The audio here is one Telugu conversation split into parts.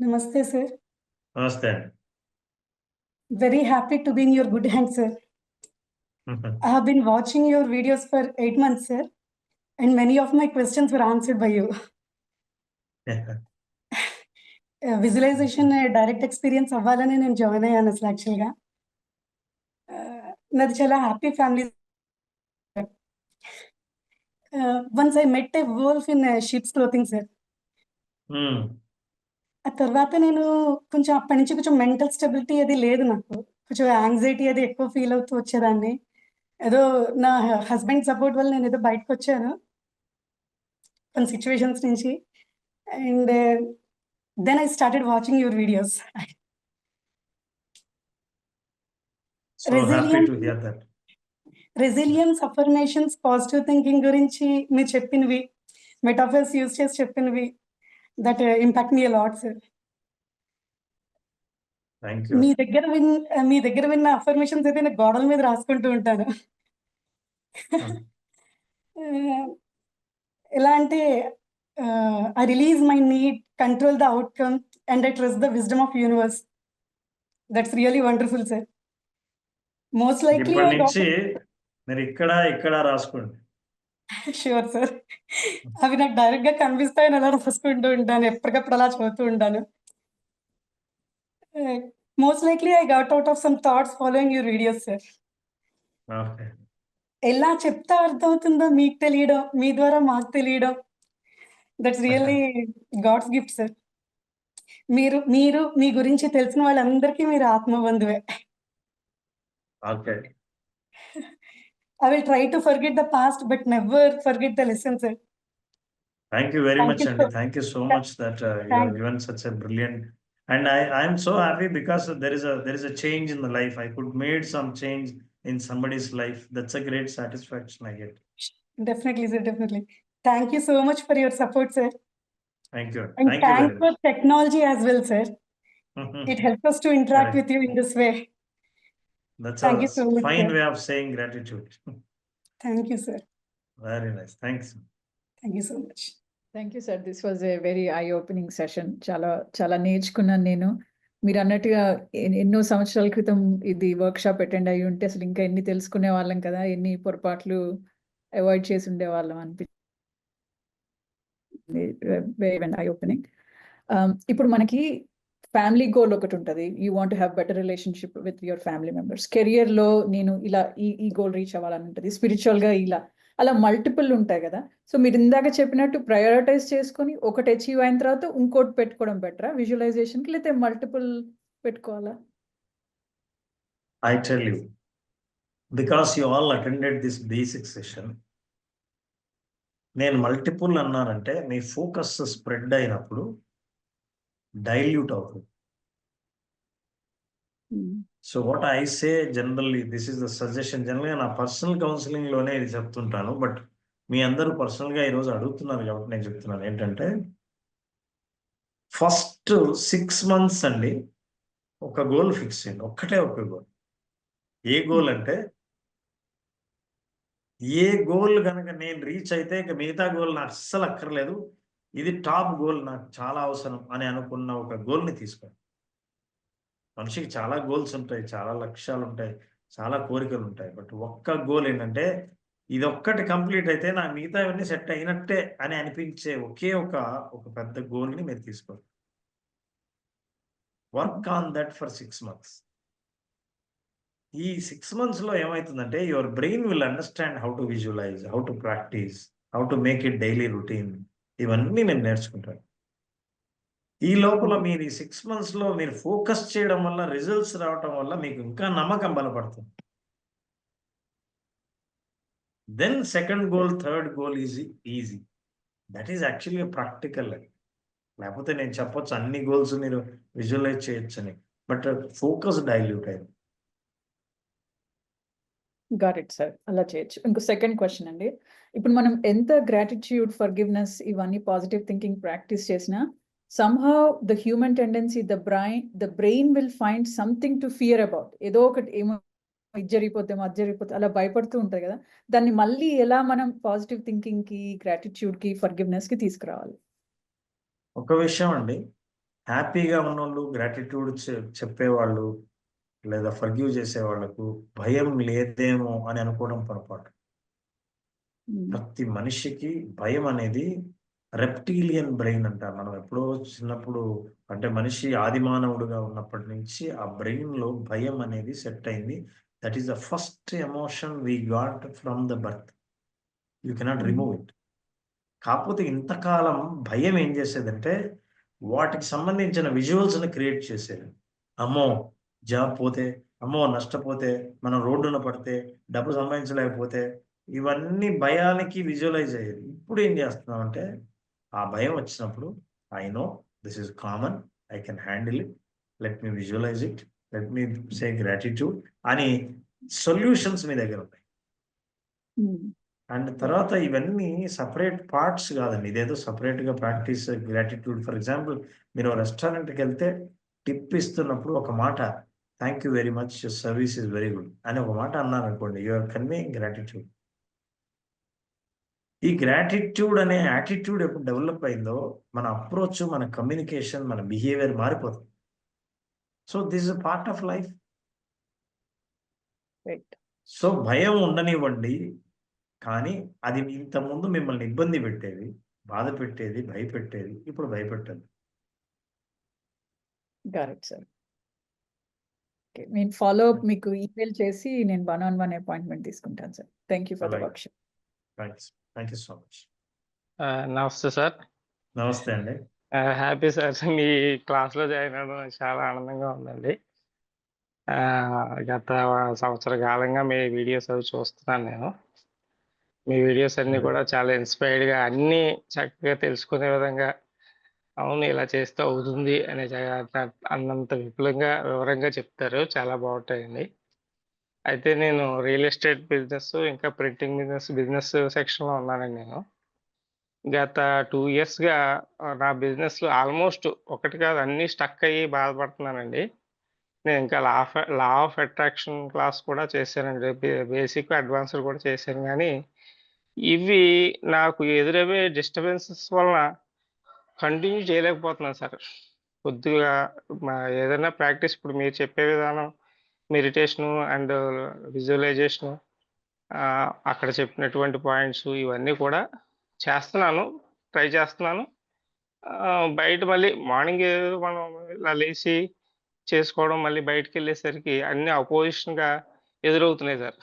Namaste, sir. నమస్తే Very happy to be in your good hands, sir. I have been watching your videos for 8 months, sir, and many of my questions were answered by you. Visualization direct experience అవ్వాలని నేను జాయిన్ అయ్యాను అసలు యాక్చువల్గా. నాది చాలా happy family. Once I met a wolf in sheeps clothing, sir. ఆ తర్వాత నేను కొంచెం అప్పటి నుంచి కొంచెం మెంటల్ స్టెబిలిటీ అది లేదు నాకు. కొంచెం యాంగ్జైటీ అది ఎక్కువ ఫీల్ అవుతూ వచ్చేదాన్ని. ఏదో నా హస్బెండ్ సపోర్ట్ వల్ల నేను ఏదో బయటకొచ్చాను కొన్ని సిచ్యువేషన్స్ నుంచి. And then I started watching your videos. So happy to hear that. Resilience, affirmations, positive thinking గురించి మీరు చెప్పినవి, మెటాఫర్స్ యూజ్ చేసి చెప్పినవి, that impact me a lot, sir. Thank you. మీ దగ్గర విన్న అఫర్మేషన్స్ అయితే నేను గోడల మీద రాసుకుంటూ ఉంటాను. ఎలా అంటే I release my need, control the outcome, and I trust the wisdom of universe. That's really wonderful, sir. Most likely ఇప్పటి నుంచి మీరు ఇక్కడ రాసుకోండి. Sure, sir. అవి నాకు డైరెక్ట్ గా కనిపిస్తాయని అలా రాసుకుంటూ ఉంటాను, ఎప్పటికప్పుడు అలా చదువుతూ ఉంటాను. Most likely I got out of some thoughts following your videos, sir. ఎలా చెప్తే అర్థమవుతుందో మీకు తెలియడం, మీ ద్వారా మాకు తెలియడం, that's really God's gift, sir. మీరు మీ గురించి తెలిసిన వాళ్ళందరికీ మీరు ఆత్మబంధువే. Okay. I will try to forget the past, but never forget the lesson, sir. Thank you very much, Andy. Thank you so much that you have given such a brilliant. And I am so happy because there is a change in the life. I could made some change in somebody's life. That's a great satisfaction I get. Definitely, sir. Definitely. Thank you so much for your support, sir. Thank you. And Thank you very thanks for technology as well, sir. It helps us to interact Correct. with you in this way. That's Thank you a so much, fine sir. way of saying gratitude. Thank you, sir. Very nice. Thanks. Thank you so much. Thank you sir. This was a very eye opening session. చాలా చాలా నేర్చుకున్నాను నేను. మీరు అన్నట్టుగా ఎన్నో సంవత్సరాల క్రితం ఇది వర్క్ షాప్ అటెండ్ అయ్యి ఉంటే అసలు ఇంకా ఎన్ని తెలుసుకునే వాళ్ళం కదా, ఎన్ని పొరపాట్లు అవాయిడ్ చేసి ఉండేవాళ్ళం అనిపించింది. Very eye opening. ఇప్పుడు మనకి ఫ్యామిలీ గోల్ ఒకటి ఉంటుంది. You want have better relationship with your family members. కెరియర్లో నేను ఇలా ఈ గోల్ రీచ్ అవ్వాలని ఉంటుంది. స్పిరిచువల్గా ఇలా అలా మల్టిపుల్ ఉంటాయి కదా. సో మీరు ఇందాక చెప్పినట్టు ప్రయారిటైజ్ చేసుకొని ఒకటి అచీవ్ అయిన తర్వాత ఇంకోటి పెట్టుకోవడం బెటరా విజువలైజేషన్కి, లేకపోతే మల్టిపుల్ పెట్టుకోవాలా? I tell you, because you all attended this basic session, నేను మల్టిపుల్ అన్నానంటే మీ ఫోకస్ స్ప్రెడ్ అయినప్పుడు డైల్యూట్ అవుతుంది. So what I say generally, this is the suggestion. జనరల్గా నా పర్సనల్ కౌన్సిలింగ్లోనే ఇది చెప్తుంటాను, బట్ మీ అందరూ పర్సనల్గా ఈరోజు అడుగుతున్నారు కాబట్టి నేను చెప్తున్నాను ఏంటంటే, ఫస్ట్ 6 months అండి ఒక గోల్ ఫిక్స్ చేయండి. ఒక్కటే ఒక గోల్. ఏ గోల్ అంటే, ఏ గోల్ కనుక నేను రీచ్ అయితే ఇక మిగతా గోల్ నాకు అస్సలు అక్కర్లేదు, ఇది టాప్ గోల్, నాకు చాలా అవసరం అని అనుకున్న ఒక గోల్ని తీసుకోండి. మనిషికి చాలా గోల్స్ ఉంటాయి, చాలా లక్ష్యాలు ఉంటాయి, చాలా కోరికలు ఉంటాయి. బట్ ఒక్క గోల్ ఏంటంటే, ఇది ఒక్కటి కంప్లీట్ అయితే నాకు మిగతా ఇవన్నీ సెట్ అయినట్టే అని అనిపించే ఒకే ఒక పెద్ద గోల్ని మీరు తీసుకోండి. Work on that for 6 months. ఈ 6 monthsలో ఏమవుతుందంటే, your brain will understand how to visualise, how to practise, how to make it daily routine. ఇవన్నీ నేను నేర్చుకుంటాను. ఈ లోపల మీరు ఈ 6 monthsలో మీరు ఫోకస్ చేయడం వల్ల, రిజల్ట్స్ రావటం వల్ల మీకు ఇంకా నమ్మకం బలపడుతుంది. Then second goal, third goal easy. That is actually practical. లేకపోతే నేను చెప్పొచ్చు అన్ని గోల్స్ మీరు విజువలైజ్ చేయొచ్చని, బట్ ఫోకస్ డైల్యూట్ అయింది. గాట్ ఇట్ సార్, అలా చేయొచ్చు. ఇంకో సెకండ్ క్వశ్చన్ అండి. ఇప్పుడు మనం ఎంత గ్రాటిట్యూడ్, ఫర్గివ్నెస్ ఇవన్నీ పాజిటివ్ థింకింగ్ ప్రాక్టీస్ చేసినా, somehow the human tendency, the brain will find something to fear about. ఏదో ఒకటి, ఏమో ఇది జరిగిపోతేమో అది జరిగిపోతే అలా భయపడుతూ ఉంటుంది కదా. దాన్ని మళ్ళీ ఎలా మనం పాజిటివ్ థింకింగ్కి, గ్రాటిట్యూడ్కి, ఫర్గివ్నెస్కి తీసుకురావాలి? ఒక విషయం అండి, హ్యాపీగా ఉన్నోళ్ళు, గ్రాటిట్యూడ్ చెప్పేవాళ్ళు లేదా ఫర్గివ్ చేసే వాళ్ళకు భయం లేదేమో అని అనుకోవడం పొరపాటు. ప్రతి మనిషికి భయం అనేది రెప్టీలియన్ బ్రెయిన్ అంటారు. మనం ఎప్పుడో చిన్నప్పుడు అంటే మనిషి ఆది మానవుడుగా ఉన్నప్పటి నుంచి ఆ బ్రెయిన్ లో భయం అనేది సెట్ అయింది. That is the first emotion we got from the birth. You cannot remove it. కాకపోతే ఇంతకాలం భయం ఏం చేసేదంటే వాటికి సంబంధించిన విజువల్స్ ని క్రియేట్ చేసేది. అమ్మో జాబ్ పోతే, అమ్మో నష్టపోతే, మనం రోడ్డున పడితే, డబ్బు సంపాదించలేకపోతే, ఇవన్నీ భయానికి విజువలైజ్ అయ్యేది. ఇప్పుడు ఏం చేస్తున్నామంటే ఆ భయం వచ్చినప్పుడు I know this is common, I can handle it, let me visualise it, let me say gratitude అని సొల్యూషన్స్ మీ దగ్గర ఉన్నాయి. అండ్ తర్వాత ఇవన్నీ సపరేట్ పార్ట్స్ కాదండి. ఇదేదో సపరేట్ గా ప్రాక్టీస్ గ్రాటిట్యూడ్. ఫర్ ఎగ్జాంపుల్ మీరు రెస్టారెంట్కి వెళ్తే టిప్ ఇస్తున్నప్పుడు ఒక మాట thank you very much, service is very good అని ఒక మాట అన్నారు అనుకోండి, యు ఆర్ కన్వేయింగ్ గ్రాటిట్యూడ్. ఈ గ్రాటిట్యూడ్ అనే యాటిట్యూడ్ ఎప్పుడు డెవలప్ అయిందో మన అప్రోచ్, మన కమ్యూనికేషన్, మన బిహేవియర్ మారిపోతుంది. So this is part of life. So భయం ఉండనివ్వండి, కానీ అది ఇంతకుముందు మిమ్మల్ని ఇబ్బంది పెట్టేది, బాధ పెట్టేది, భయపెట్టేది. ఇప్పుడు భయపెట్టదు. Correct sir. నేను ఫాలో అప్ మీకు ఈమెయిల్ చేసి నేను 1-on-1 అపాయింట్మెంట్ తీసుకుంటాను sir. Thank you for the workshop. Thank you so much. నమస్తే సార్. నమస్తే అండి. హ్యాపీ సార్, మీ క్లాస్లో జాయిన్ అవ్వడం నాకు చాలా ఆనందంగా ఉందండి. గత సంవత్సర కాలంగా మీ వీడియోస్ అవి చూస్తున్నాను నేను. మీ వీడియోస్ అన్నీ కూడా చాలా ఇన్స్పైర్డ్గా, అన్నీ చక్కగా తెలుసుకునే విధంగా, అవును ఇలా చేస్తే అవుతుంది అనే అన్నంత వివరంగా చెప్తారు. చాలా బాగుంటాయండి. అయితే నేను రియల్ ఎస్టేట్ బిజినెస్, ఇంకా ప్రింటింగ్ బిజినెస్ సెక్షన్లో ఉన్నానండి నేను. గత 2 ఇయర్స్గా నా బిజినెస్లో ఆల్మోస్ట్ ఒకటి కాదు అన్నీ స్టక్ అయ్యి బాధపడుతున్నానండి. నేను ఇంకా లా ఆఫ్ అట్రాక్షన్ క్లాస్ కూడా చేశానండి. బేసిక్, అడ్వాన్స్డ్ కూడా చేశాను. కానీ ఇవి నాకు ఎదురయ్యే డిస్టర్బెన్సెస్ వలన కంటిన్యూ చేయలేకపోతున్నాను సార్. కొద్దిగా ఏదైనా ప్రాక్టీస్, ఇప్పుడు మీరు చెప్పే విధానం, మెడిటేషను అండ్ విజువలైజేషను, అక్కడ చెప్పినటువంటి పాయింట్స్ ఇవన్నీ కూడా చేస్తున్నాను, ట్రై చేస్తున్నాను. బయట మళ్ళీ మార్నింగ్ మనం ఇలా లేచి చేసుకోవడం, మళ్ళీ బయటకు వెళ్ళేసరికి అన్నీ అపోజిషన్గా ఎదురవుతున్నాయి సార్.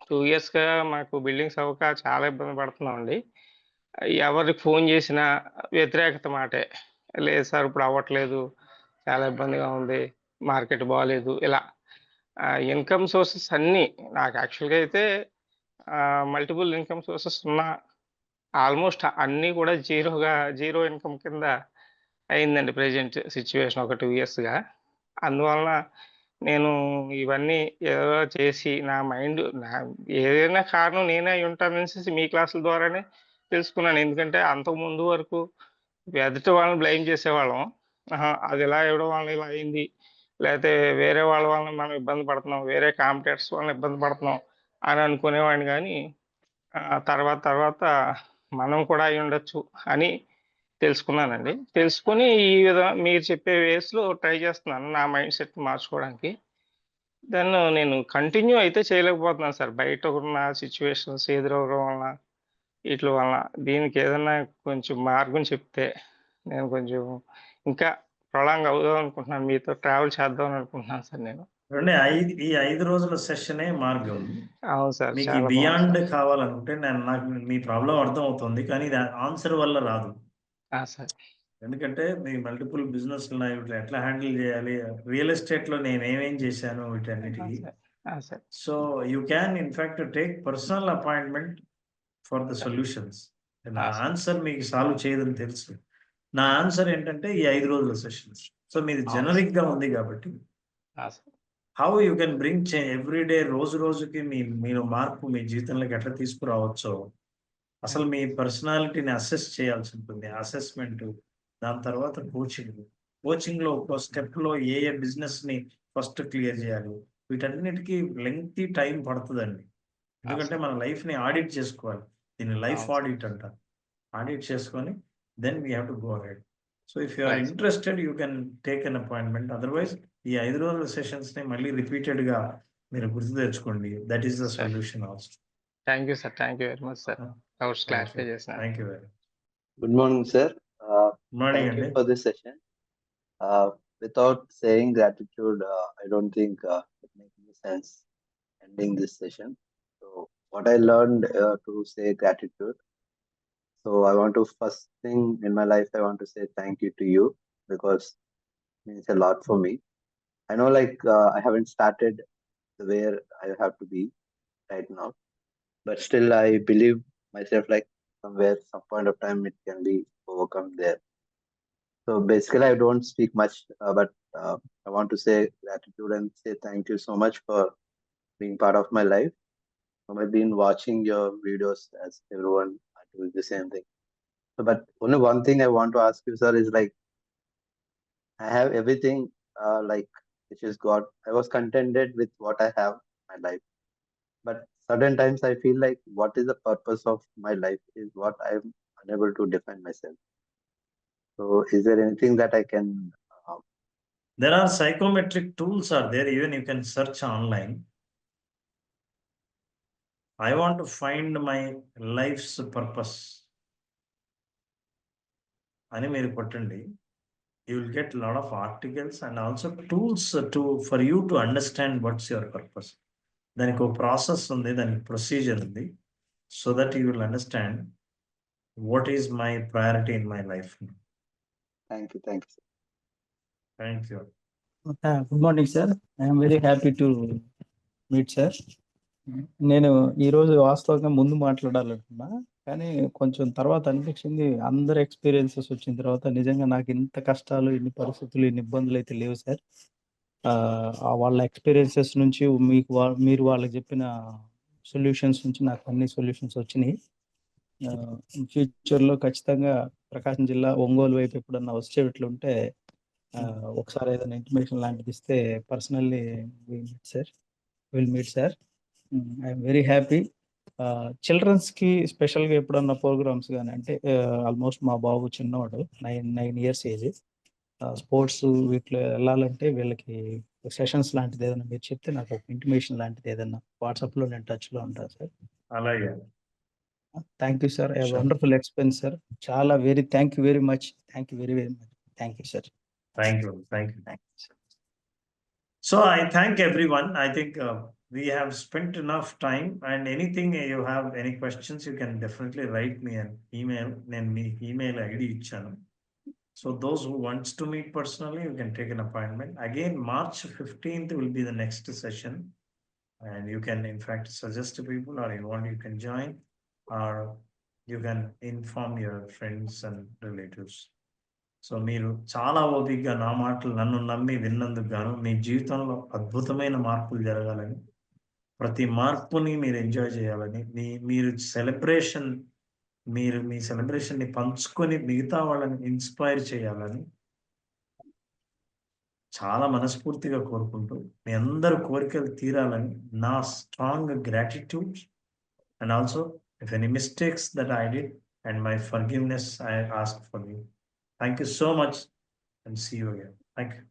2 ఇయర్స్గా మాకు బిల్డింగ్స్ అవ్వక చాలా ఇబ్బంది పడుతున్నామండి. ఎవరికి ఫోన్ చేసినా వ్యతిరేకత మాటే, లేదు సార్ ఇప్పుడు అవ్వట్లేదు, చాలా ఇబ్బందిగా ఉంది, మార్కెట్ బాగాలేదు, ఇలా. ఇన్కమ్ సోర్సెస్ అన్నీ నాకు యాక్చువల్గా అయితే మల్టిపుల్ ఇన్కమ్ సోర్సెస్ ఉన్నా ఆల్మోస్ట్ అన్నీ కూడా జీరో ఇన్కమ్ కింద అయిందండి ప్రెజెంట్ సిచ్యువేషన్ ఒక 2 ఇయర్స్గా. అందువలన నేను ఇవన్నీ ఏదో చేసి నా మైండ్, ఏదైనా కారణం నేనే అయి ఉంటాననేసి మీ క్లాసుల ద్వారానే తెలుసుకున్నాను. ఎందుకంటే అంతకుముందు వరకు ఎదుటి వాళ్ళని బ్లేమ్ చేసేవాళ్ళం. అది ఇలా ఇవ్వడం వల్ల ఇలా అయింది, లేకపోతే వేరే వాళ్ళ వలన మనం ఇబ్బంది పడుతున్నాం, వేరే కాంపిటేటర్స్ వలన ఇబ్బంది పడుతున్నాం అని అనుకునేవాడిని. కానీ తర్వాత మనం కూడా అయి ఉండొచ్చు అని తెలుసుకున్నానండి. తెలుసుకొని ఈ విధంగా మీరు చెప్పే వేస్లో ట్రై చేస్తున్నాను నా మైండ్ సెట్ మార్చుకోవడానికి. దాన్ని నేను కంటిన్యూ అయితే చేయలేకపోతున్నాను సార్. బయట ఉన్న సిచ్యువేషన్స్ ఎదురవడం వలన, వీటి వలన. దీనికి ఏదైనా కొంచెం మార్గం చెప్తే నేను కొంచెం ఇంకా ప్రొలాంగ్ అవుదాం అనుకుంటున్నాను, మీతో ట్రావెల్ చేద్దాం అనుకుంటున్నాను సార్ నేను. ఈ 5 రోజుల సెషనే మార్గం. అవును సార్. మీకు బియాండ్ కావాలనుకుంటే నాకు మీ ప్రాబ్లం అర్థం అవుతుంది, కానీ ఇది ఆన్సర్ వల్ల రాదు సార్. ఎందుకంటే మీ మల్టిపుల్ బిజినెస్ ఎట్లా హ్యాండిల్ చేయాలి, రియల్ ఎస్టేట్ లో నేను ఏమేం చేశాను వీటన్నిటికీ. So you can in fact take personal appointment for the solutions. నా ఆన్సర్ మీకు సాల్వ్ చేయదని తెలుసు. నా ఆన్సర్ ఏంటంటే ఈ 5 రోజుల సెషన్స్. సో మీది జనరిక్ గా ఉంది కాబట్టి how you can bring everyday, రోజు రోజుకి మీరు మార్పు మీ జీవితంలోకి ఎట్లా తీసుకురావచ్చో, అసలు మీ పర్సనాలిటీని అసెస్ చేయాల్సి ఉంటుంది. అసెస్మెంట్, దాని తర్వాత కోచింగ్ లో ఒక స్టెప్ లో ఏ బిజినెస్ ని ఫస్ట్ క్లియర్ చేయాలి, వీటన్నిటికీ లెంగ్తీ టైం పడుతుందండి. ఎందుకంటే మన లైఫ్ ని ఆడిట్ చేసుకోవాలి. దీన్ని లైఫ్ ఆడిట్ అంటారు. ఆడిట్ చేసుకొని then we have to go ahead. So if you are Right. Interested you can take an appointment. Otherwise ఈ 5 రోజుల సెషన్స్ని మళ్ళీ రిపీటెడ్గా మీరు గుర్తు తెచ్చుకోండి. That is the Sure. Solution also. Thank you sir, thank you very much sir, doubts clarify చేసిన. Thank you very Good morning, sir. Morning Thank you అండి. for this session. Without saying gratitude, I don't think it makes any sense ending this session. So, what I learned to say gratitude. So, I want to first thing in my life, I want to say thank you to you because it means a lot for me. I know, like I haven't started where I have to be right now, but still, I believe myself like somewhere, some point of time, it can be overcome there. So basically, I don't speak much, but I want to say gratitude and say thank you so much for being part of my life. I've been watching your videos as everyone are doing the same thing. So, but only one thing I want to ask you, sir, is like I have everything like which is God. I was contented with what I have in my life, but certain times I feel like what is the purpose of my life is what I'm unable to define myself. So, is there anything that I can There are psychometric tools are there, even you can search online. I want to find my life's purpose అని మీరు కొట్టండి. You will get a lot of articles and also tools for you to understand what's your purpose. దానికి ఒక ప్రాసెస్ ఉంది, దానికి ప్రొసీజర్ ఉంది. So that you will understand what is my priority in my life. Thank you, sir. Thank you. Good morning sir. I'm very happy to meet sir. నేను ఈరోజు వాస్తవంగా ముందు మాట్లాడాలనుకున్నా, కానీ కొంచెం తర్వాత అనిపించింది అందరు ఎక్స్పీరియన్సెస్ వచ్చిన తర్వాత నిజంగా నాకు ఇంత కష్టాలు, ఇన్ని పరిస్థితులు, ఇన్ని ఇబ్బందులు అయితే లేవు సార్. వాళ్ళ ఎక్స్పీరియన్సెస్ నుంచి మీరు వాళ్ళకి చెప్పిన సొల్యూషన్స్ నుంచి నాకు అన్ని సొల్యూషన్స్ వచ్చినాయి. ఫ్యూచర్లో ఖచ్చితంగా ప్రకాశం జిల్లా ఒంగోలు వైపు ఎప్పుడన్నా వచ్చేట్లుంటే ఒకసారి ఏదైనా ఇన్ఫర్మేషన్ లాంటిది ఇస్తే personally will meet sir. I'm very happy. చిల్డ్రన్స్కి స్పెషల్గా ఎప్పుడన్నా ప్రోగ్రామ్స్ కానీ, అంటే ఆల్మోస్ట్ మా బాబు చిన్నవాడు, 9 years ఏజ్. స్పోర్ట్స్ వీటిలో వెళ్ళాలంటే వీళ్ళకి సెషన్స్ లాంటిది ఏదైనా మీరు చెప్తే నాకు ఒక ఇంటిమేషన్ లాంటిది ఏదైనా వాట్సాప్లో నేను టచ్లో ఉంటాను సార్. అలాగే. Thank you sir. Wonderful experience sir. చాలా thank you very much. Thank you very much. Thank you sir. Thank you. So I thank everyone. I think we have spent enough time, and anything you have any questions, you can definitely write me an email. Then me email ID ichchanu. So those who wants to meet personally, you can take an appointment. Again, March 15th will be the next session, and you can in fact suggest to people, or you can join, or you can inform your friends and relatives. So మీరు చాలా ఓపికగా నా మాటలు నన్ను నమ్మి విన్నందుకు గాను మీ జీవితంలో అద్భుతమైన మార్పులు జరగాలని, ప్రతి మార్పుని మీరు ఎంజాయ్ చేయాలని, మీరు మీ సెలబ్రేషన్ని పంచుకొని మిగతా వాళ్ళని ఇన్స్పైర్ చేయాలని చాలా మనస్ఫూర్తిగా కోరుకుంటూ, మీ అందరు కోరికలు తీరాలని నా strong gratitude. And also if any mistakes that I did and my forgiveness I ask for you. Thank you so much and see you again. Thank you.